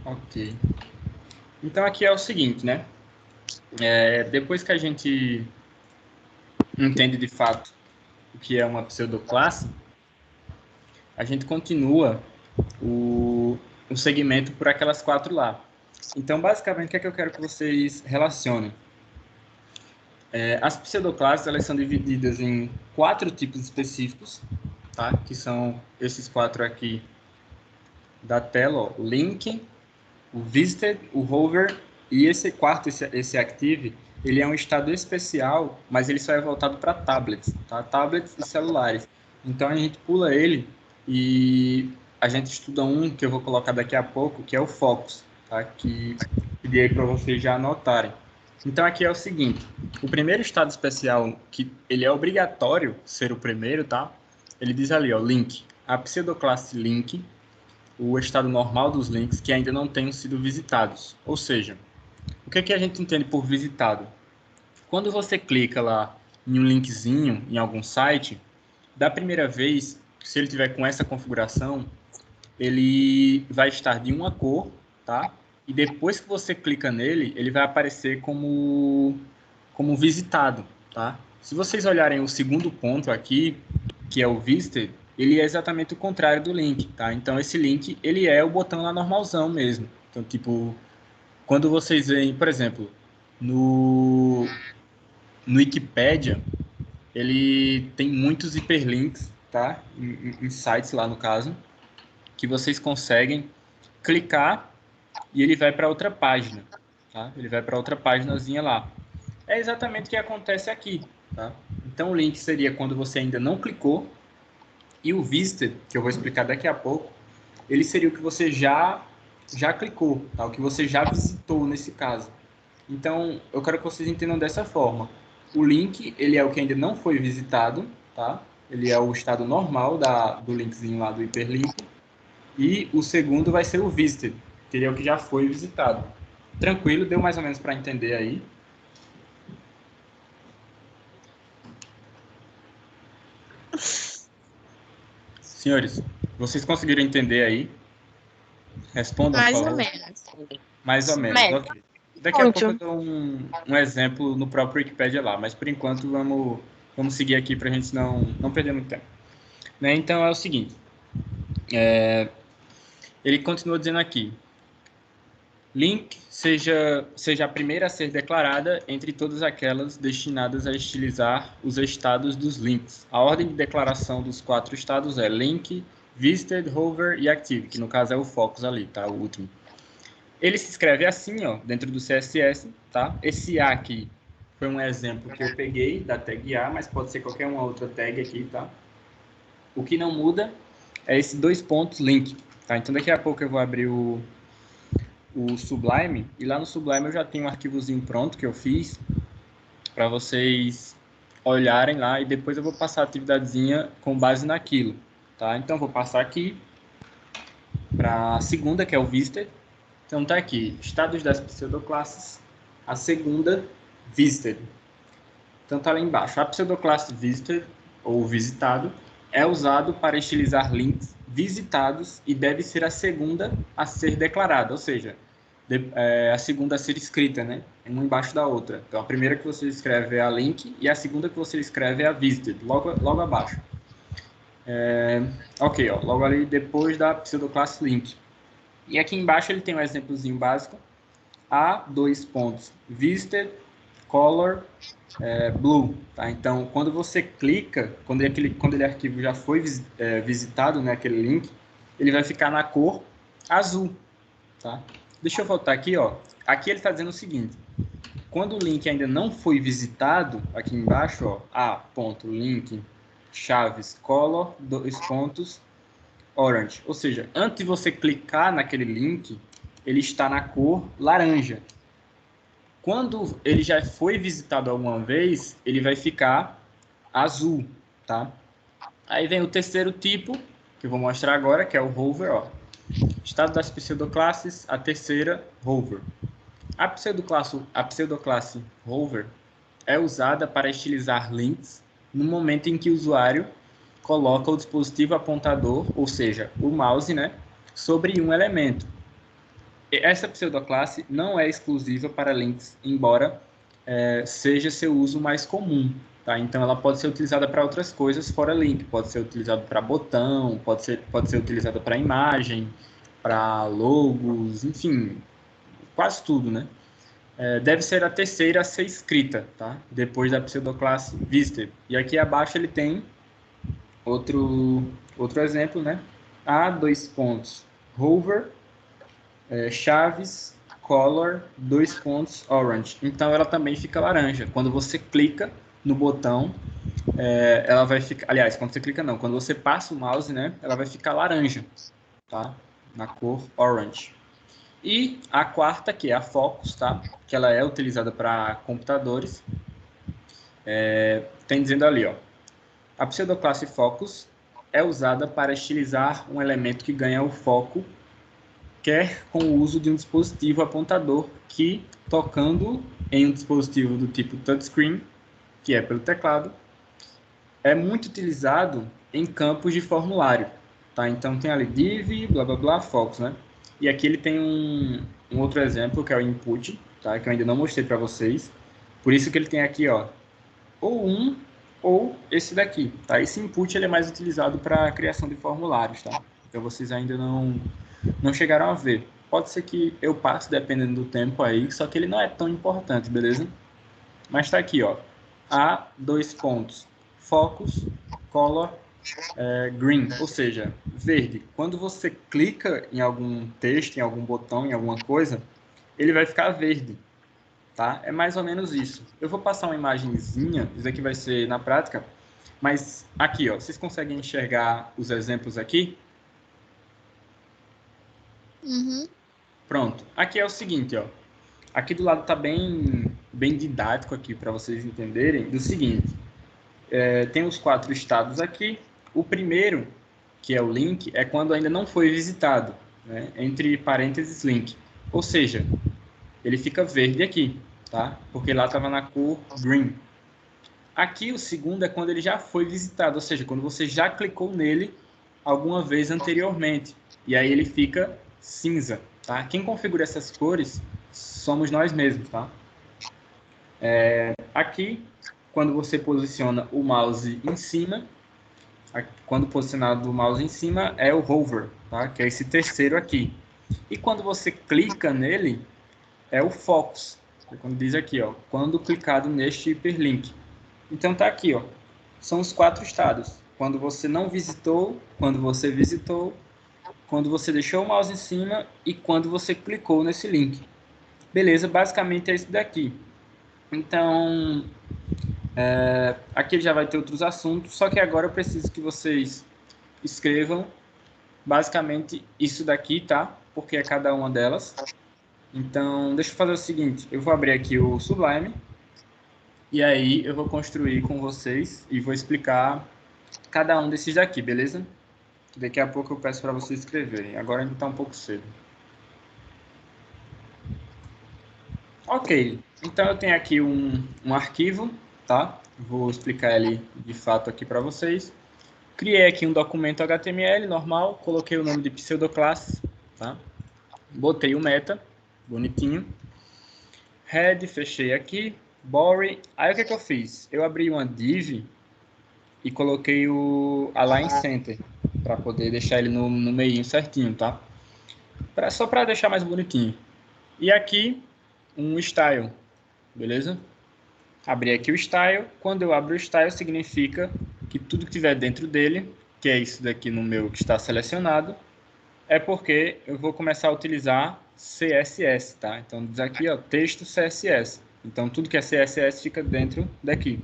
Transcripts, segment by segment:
Ok. Então, aqui é o seguinte, né? Depois que a gente entende de fato o que é uma pseudoclasse, a gente continua o segmento por aquelas 4 lá. Então, basicamente, o que é que eu quero que vocês relacionem? As pseudoclasses, elas são divididas em 4 tipos específicos, tá? Que são esses 4 aqui da tela, ó, o link, o visited, o hover e esse quarto, esse active, ele é um estado especial, mas ele só é voltado para tablets, tá? Tablets e celulares. Então a gente pula ele e a gente estuda um que eu vou colocar daqui a pouco, que é o Focus, tá? Que pedi aí para vocês já anotarem. Então aqui é o seguinte, o primeiro estado especial, que ele é obrigatório ser o primeiro, tá? Ele diz ali, ó, link, a pseudoclasse link, o estado normal dos links que ainda não tenham sido visitados. Ou seja, o que a gente entende por visitado? Quando você clica lá em um linkzinho em algum site, da primeira vez, se ele tiver com essa configuração, ele vai estar de uma cor, tá? E depois que você clica nele, ele vai aparecer como visitado, tá? Se vocês olharem o segundo ponto aqui, que é o visited, ele é exatamente o contrário do link, tá? Então esse link, ele é o botão lá normalzão mesmo. Então, tipo, quando vocês veem, por exemplo, no Wikipedia, ele tem muitos hiperlinks, tá? Em sites lá no caso, que vocês conseguem clicar e ele vai para outra página, tá? Ele vai para outra páginazinha lá. É exatamente o que acontece aqui, tá? Então o link seria quando você ainda não clicou e o visited, que eu vou explicar daqui a pouco, ele seria o que você já clicou, tá? O que você já visitou nesse caso. Então, eu quero que vocês entendam dessa forma. O link, ele é o que ainda não foi visitado, tá? Ele é o estado normal do linkzinho lá do hiperlink. E o segundo vai ser o visited, que ele é o que já foi visitado. Tranquilo? Deu mais ou menos para entender aí? Senhores, vocês conseguiram entender aí? Respondam, por Mais ou favor. menos. Mais ou menos, Médio. ok. Daqui a pouco eu Muito. dou um exemplo no próprio Wikipedia lá, mas por enquanto vamos seguir aqui para a gente não perder muito tempo. Né? Então é o seguinte, ele continua dizendo aqui, link seja a primeira a ser declarada entre todas aquelas destinadas a estilizar os estados dos links. A ordem de declaração dos 4 estados é link, visited, hover e active, que no caso é o focus ali, tá? O último. Ele se escreve assim, ó, dentro do CSS, tá? Esse A aqui foi um exemplo que eu peguei da tag A, mas pode ser qualquer uma outra tag aqui, tá? O que não muda é esse 2 pontos link, tá? Então daqui a pouco eu vou abrir o Sublime, e lá no Sublime eu já tenho um arquivozinho pronto que eu fiz para vocês olharem lá, e depois eu vou passar a atividadezinha com base naquilo, tá? Então vou passar aqui para a segunda, que é o Visited. Então tá aqui, estados das pseudoclasses, a segunda, Visited. Então tá lá embaixo, a pseudoclasse Visited, ou visitado, é usado para estilizar links visitados e deve ser a segunda a ser declarada, ou seja, a segunda a ser escrita, né? Uma embaixo da outra. Então a primeira que você escreve é a link e a segunda que você escreve é a visited, logo abaixo. Ok, ó, logo ali depois da pseudoclasse link. E aqui embaixo ele tem um exemplozinho básico. A, 2 pontos, visited, color, blue. Tá? Então, quando você clica, quando aquele arquivo já foi visitado, né, aquele link, ele vai ficar na cor azul. Tá? Deixa eu voltar aqui. Ó. Aqui ele está dizendo o seguinte. Quando o link ainda não foi visitado, aqui embaixo, ó, a.link chaves color, 2 pontos, orange. Ou seja, antes de você clicar naquele link, ele está na cor laranja. Quando ele já foi visitado alguma vez, ele vai ficar azul, tá? Aí vem o terceiro tipo, que eu vou mostrar agora, que é o hover, ó. Estado das pseudoclasses, a terceira, hover. A pseudoclasse hover é usada para estilizar links no momento em que o usuário coloca o dispositivo apontador, ou seja, o mouse, né, sobre um elemento. essa pseudoclasse não é exclusiva para links, embora seja seu uso mais comum. Tá? Então, ela pode ser utilizada para outras coisas fora link. Pode ser utilizada para botão, pode ser utilizada para imagem, para logos, enfim, quase tudo, né? Deve ser a terceira a ser escrita, tá? Depois da pseudoclasse visitor. E aqui abaixo ele tem outro exemplo, né? A, dois pontos, hover, chaves, color, dois pontos, orange. Então ela também fica laranja. Quando você clica no botão, ela vai ficar... Aliás, quando você clica não, quando você passa o mouse, né? Ela vai ficar laranja, tá? Na cor orange. E a quarta, que é a Focus, tá? Que ela é utilizada para computadores. Tem dizendo ali, ó. A pseudoclasse Focus é usada para estilizar um elemento que ganha o foco, quer com o uso de um dispositivo apontador que, tocando em um dispositivo do tipo touchscreen, que é pelo teclado, é muito utilizado em campos de formulário. Tá? Então tem ali div, blá blá blá, focus, né? E aqui ele tem um outro exemplo, que é o input, tá? Que eu ainda não mostrei para vocês. Por isso que ele tem aqui, ó, ou um ou esse daqui, tá? Esse input ele é mais utilizado para a criação de formulários, tá? Então vocês ainda não chegaram a ver. Pode ser que eu passe dependendo do tempo aí, só que ele não é tão importante, beleza? Mas tá aqui, ó. A, dois pontos, focus, color, green, ou seja, verde. Quando você clica em algum texto, em algum botão, em alguma coisa, ele vai ficar verde, tá? É mais ou menos isso. Eu vou passar uma imagenzinha, isso aqui vai ser na prática, mas aqui, ó, vocês conseguem enxergar os exemplos aqui? Uhum. Pronto. Aqui é o seguinte, ó. Aqui do lado tá bem didático aqui para vocês entenderem do seguinte. Tem os 4 estados aqui. O primeiro, que é o link, é quando ainda não foi visitado, né? Entre parênteses link. Ou seja, ele fica verde aqui, tá? Porque lá estava na cor green. Aqui o segundo é quando ele já foi visitado, ou seja, quando você já clicou nele alguma vez anteriormente. E aí ele fica cinza, tá? Quem configura essas cores somos nós mesmos, tá? Aqui, quando você posiciona o mouse em cima, quando posicionado o mouse em cima, é o hover, tá? Que é esse terceiro aqui. E quando você clica nele, é o focus, quando diz aqui, ó, quando clicado neste hiperlink. Então tá aqui, ó, são os 4 estados. Quando você não visitou, quando você visitou, quando você deixou o mouse em cima e quando você clicou nesse link. Beleza, basicamente é isso daqui. Então, aqui já vai ter outros assuntos, só que agora eu preciso que vocês escrevam basicamente isso daqui, tá? Porque é cada uma delas. Então, deixa eu fazer o seguinte, eu vou abrir aqui o Sublime e aí eu vou construir com vocês e vou explicar cada um desses daqui, beleza? Daqui a pouco eu peço para vocês escreverem. Agora ainda está um pouco cedo. Ok, então eu tenho aqui um arquivo, tá? Vou explicar ele de fato aqui para vocês. Criei aqui um documento HTML normal, coloquei o nome de pseudoclasse, tá? Botei o meta, bonitinho. Head, fechei aqui. Body. Aí o que eu fiz? Eu abri uma div e coloquei o Align Center para poder deixar ele no meio certinho, tá? Só para deixar mais bonitinho. E aqui um style, beleza? Abri aqui o style. Quando eu abro o style, significa que tudo que tiver dentro dele, que é isso daqui no meu que está selecionado, é porque eu vou começar a utilizar CSS, tá? Então diz aqui, ó, texto CSS. Então tudo que é CSS fica dentro daqui.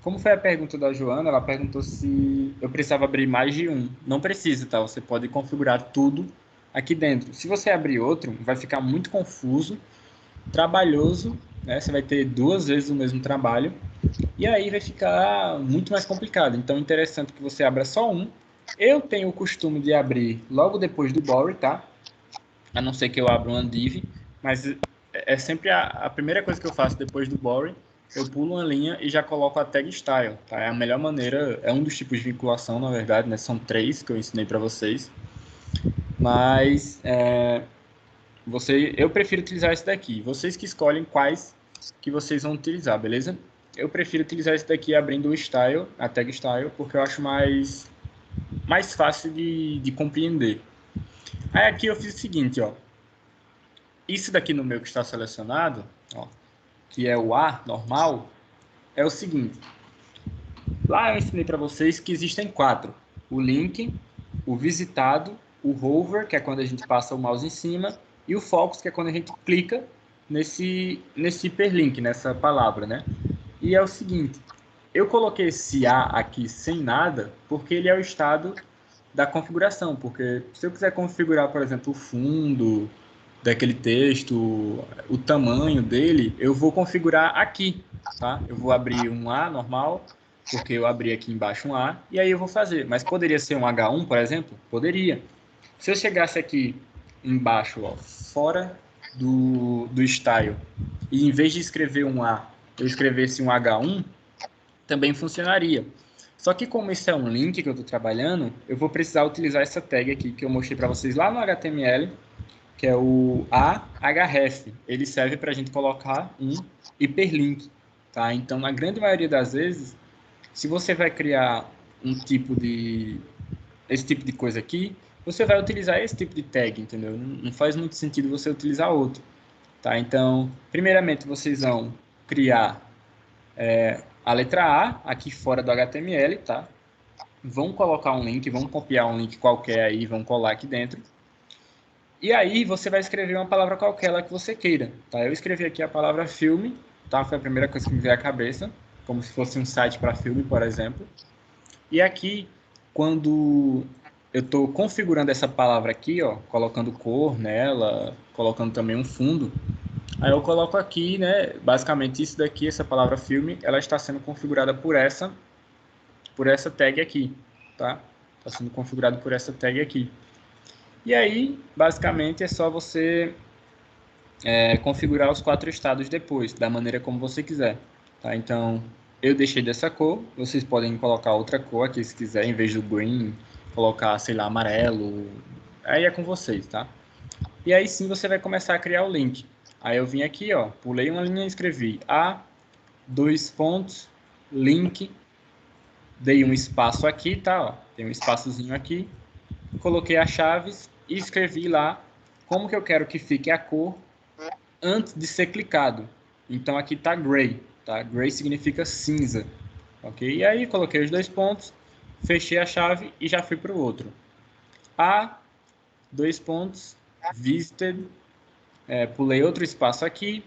Como foi a pergunta da Joana, ela perguntou se eu precisava abrir mais de um. Não precisa, tá? Você pode configurar tudo aqui dentro. Se você abrir outro, vai ficar muito confuso, trabalhoso, né? Você vai ter 2 vezes o mesmo trabalho e aí vai ficar muito mais complicado. Então é interessante que você abra só um. Eu tenho o costume de abrir logo depois do body, tá? A não ser que eu abra uma div, mas é sempre a primeira coisa que eu faço depois do body. Eu pulo uma linha e já coloco a tag style, tá? É a melhor maneira, é um dos tipos de vinculação, na verdade, né? São 3 que eu ensinei para vocês. Mas eu prefiro utilizar esse daqui. Vocês que escolhem quais que vocês vão utilizar, beleza? Eu prefiro utilizar esse daqui abrindo o style, a tag style, porque eu acho mais fácil de compreender. Aí aqui eu fiz o seguinte, ó. Isso daqui no meu que está selecionado, ó, que é o A normal, é o seguinte. Lá eu ensinei para vocês que existem 4. O link, o visitado, o hover, que é quando a gente passa o mouse em cima, e o focus, que é quando a gente clica nesse hiperlink, nessa palavra, né? E é o seguinte, eu coloquei esse A aqui sem nada, porque ele é o estado da configuração, porque se eu quiser configurar, por exemplo, o fundo daquele texto, o tamanho dele, eu vou configurar aqui, tá? Eu vou abrir um A normal, porque eu abri aqui embaixo um A, e aí eu vou fazer. Mas poderia ser um H1, por exemplo? Poderia. Se eu chegasse aqui embaixo, ó, fora do style, e em vez de escrever um A, eu escrevesse um H1, também funcionaria. Só que como isso é um link que eu estou trabalhando, eu vou precisar utilizar essa tag aqui que eu mostrei para vocês lá no HTML, que é o ahref. Ele serve para a gente colocar um hiperlink. Tá? Então, na grande maioria das vezes, se você vai criar esse tipo de coisa aqui, você vai utilizar esse tipo de tag, entendeu? Não faz muito sentido você utilizar outro. Tá? Então, primeiramente, vocês vão criar a letra A aqui fora do HTML, tá? Vão colocar um link, vão copiar um link qualquer aí, vão colar aqui dentro. E aí você vai escrever uma palavra qualquer lá que você queira, tá? Eu escrevi aqui a palavra filme, tá? Foi a primeira coisa que me veio à cabeça, como se fosse um site para filme, por exemplo. E aqui, quando eu estou configurando essa palavra aqui, ó, colocando cor nela, colocando também um fundo, aí eu coloco aqui, né, basicamente isso daqui, essa palavra filme, ela está sendo configurada por essa tag aqui, tá? Está sendo configurado por essa tag aqui. E aí, basicamente, é só você configurar os 4 estados depois, da maneira como você quiser. Tá? Então, eu deixei dessa cor, vocês podem colocar outra cor aqui se quiser, em vez do green, colocar, sei lá, amarelo, aí é com vocês, tá? E aí sim você vai começar a criar o link. Aí eu vim aqui, ó, pulei uma linha e escrevi A, 2 pontos, link, dei um espaço aqui, tá? Ó, tem um espaçozinho aqui, coloquei as chaves e escrevi lá como que eu quero que fique a cor antes de ser clicado. Então aqui está gray, tá? Gray significa cinza, ok? E aí coloquei os 2 pontos, fechei a chave e já fui para o outro. A, 2 pontos, visited, pulei outro espaço aqui,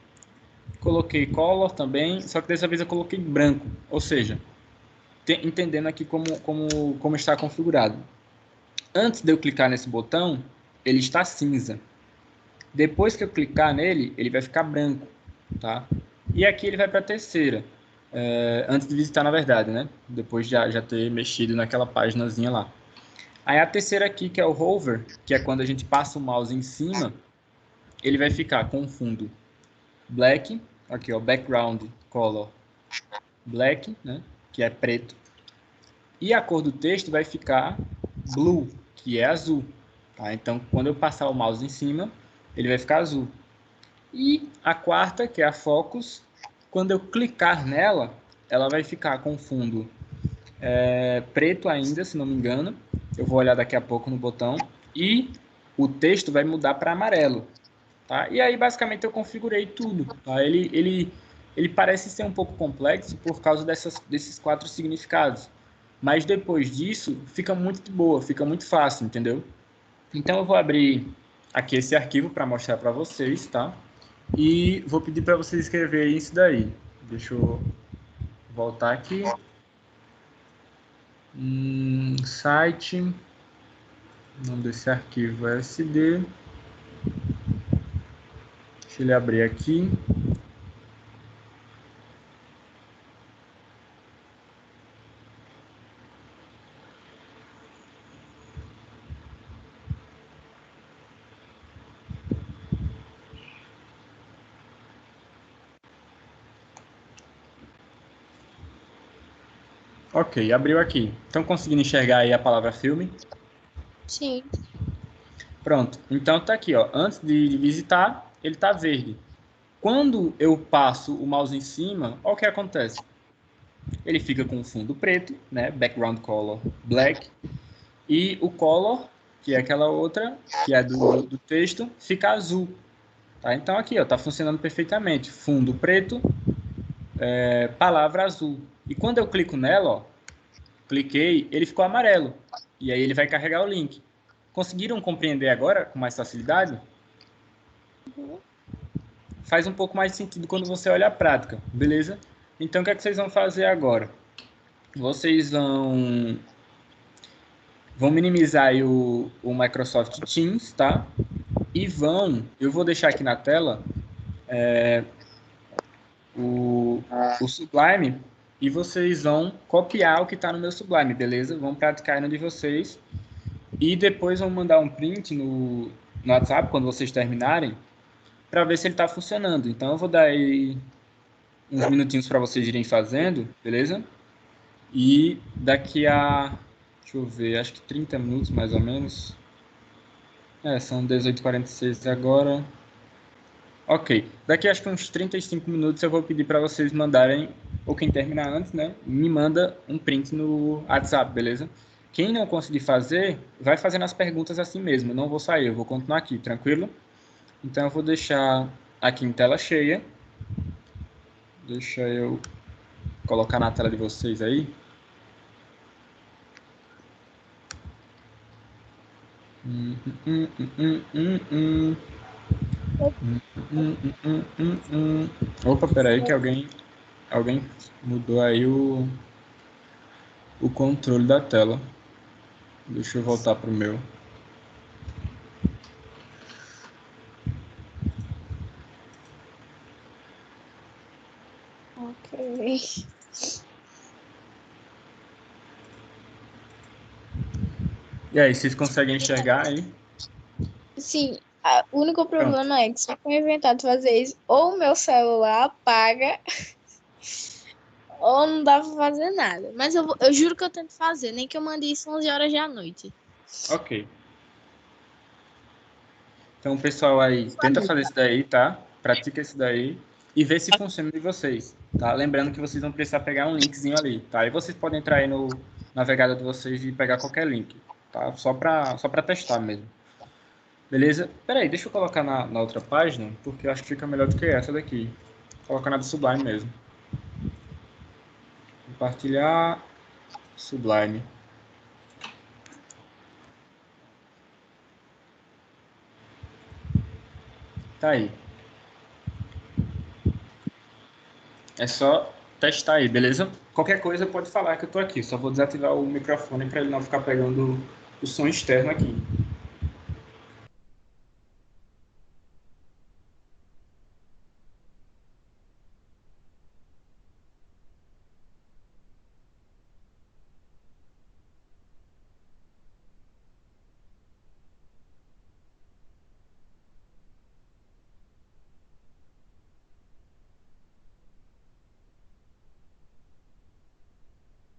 coloquei color também, só que dessa vez eu coloquei branco, ou seja, entendendo aqui como está configurado. Antes de eu clicar nesse botão, ele está cinza. Depois que eu clicar nele, ele vai ficar branco, tá? E aqui ele vai para a terceira, antes de visitar, na verdade, né? Depois de já ter mexido naquela paginazinha lá. Aí a terceira aqui, que é o hover, que é quando a gente passa o mouse em cima, ele vai ficar com fundo black, aqui ó, background color black, né? Que é preto. E a cor do texto vai ficar blue, que é azul. Tá? Então, quando eu passar o mouse em cima, ele vai ficar azul. E a quarta, que é a focus, quando eu clicar nela, ela vai ficar com fundo preto ainda, se não me engano. Eu vou olhar daqui a pouco no botão. E o texto vai mudar para amarelo. Tá? E aí, basicamente, eu configurei tudo. Tá? Ele parece ser um pouco complexo por causa desses 4 significados. Mas depois disso, fica muito de boa, fica muito fácil, entendeu? Então, eu vou abrir aqui esse arquivo para mostrar para vocês, tá? E vou pedir para vocês escreverem isso daí. Deixa eu voltar aqui. Site. O nome desse arquivo é SD. Deixa ele abrir aqui. Ok, abriu aqui. Estão conseguindo enxergar aí a palavra filme? Sim. Pronto. Então tá aqui, ó. Antes de visitar, ele tá verde. Quando eu passo o mouse em cima, olha o que acontece. Ele fica com o fundo preto, né? Background color black. E o color, que é aquela outra, que é do texto, fica azul. Tá? Então aqui, ó, tá funcionando perfeitamente. Fundo preto, palavra azul. E quando eu clico nela, ó, cliquei, ele ficou amarelo. E aí ele vai carregar o link. Conseguiram compreender agora com mais facilidade? Faz um pouco mais de sentido quando você olha a prática, beleza? Então o que é que vocês vão fazer agora? Vocês vão minimizar aí o Microsoft Teams, tá? E eu vou deixar aqui na tela o Sublime e vocês vão copiar o que está no meu Sublime, beleza? Vão praticar aí no de vocês e depois vão mandar um print no WhatsApp quando vocês terminarem para ver se ele está funcionando. Então eu vou dar aí uns minutinhos para vocês irem fazendo, beleza? E daqui a, deixa eu ver, acho que 30 minutos mais ou menos. São 18h46 agora. Ok. Daqui acho que uns 35 minutos eu vou pedir para vocês mandarem, ou quem terminar antes, né? Me manda um print no WhatsApp, beleza? Quem não conseguir fazer, vai fazendo as perguntas assim mesmo. Eu não vou sair, eu vou continuar aqui, tranquilo? Então eu vou deixar aqui em tela cheia. Deixa eu colocar na tela de vocês aí. Opa, peraí que alguém mudou aí o controle da tela. Deixa eu voltar pro meu. Ok. E aí, vocês conseguem enxergar aí? Sim, o único problema é que se eu for inventar de fazer isso, ou o meu celular apaga, ou não dá pra fazer nada. Mas eu juro que eu tento fazer, nem que eu mande isso 11 horas da noite. Ok. Então, pessoal aí, tenta fazer isso daí, tá? Pratica isso daí e vê se funciona de vocês, tá? Lembrando que vocês vão precisar pegar um linkzinho ali, tá? E vocês podem entrar aí no navegador de vocês e pegar qualquer link, tá? Só pra testar mesmo. Beleza? Peraí, deixa eu colocar na outra página, porque eu acho que fica melhor do que essa daqui. Vou colocar na do Sublime mesmo. Compartilhar Sublime. Tá aí. É só testar aí, beleza? Qualquer coisa pode falar que eu tô aqui. Só vou desativar o microfone para ele não ficar pegando o som externo aqui.